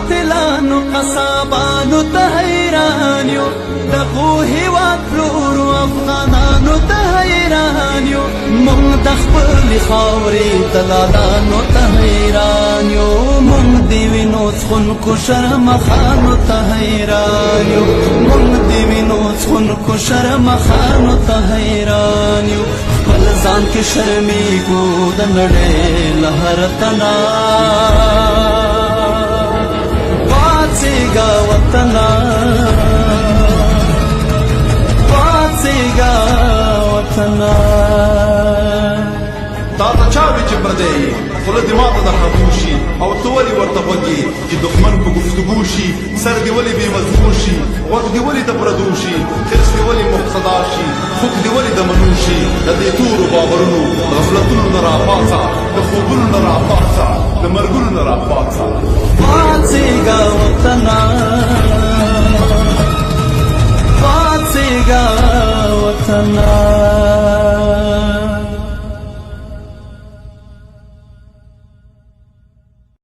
قاتلانو قصابانو ته حیران یو د هیواد پلورو افغانانو ته حیران یو موږ د خپلې خاورې دلالانو ته حیران یو موږ د وینو څښونکو شرمخانو ته حیران یو موږ د وینو څښونکو شرمخانو ته حیران یو خپل ځان کې شرمېږو د نړۍ له هر تنا پاڅېږه وطنه پاڅېږه وطنه تا ته چا وي چې پردی یې خوله دې ماته د خبو شي او ته ولې ورته غوږ یې چې دښمن په گفتګو شي سر دې ولې بې مضمون شي غوږ دې ولې د پردو شي حرص دې ولې مقتدا شي خوږ دې ولې د منو شي د دې تورو باورونو غفلتونو نه راپاڅه د خوبونو نه راپاڅه د مرګونو نه راپاڅه پاڅېږه وطنه پاڅېږه وطنه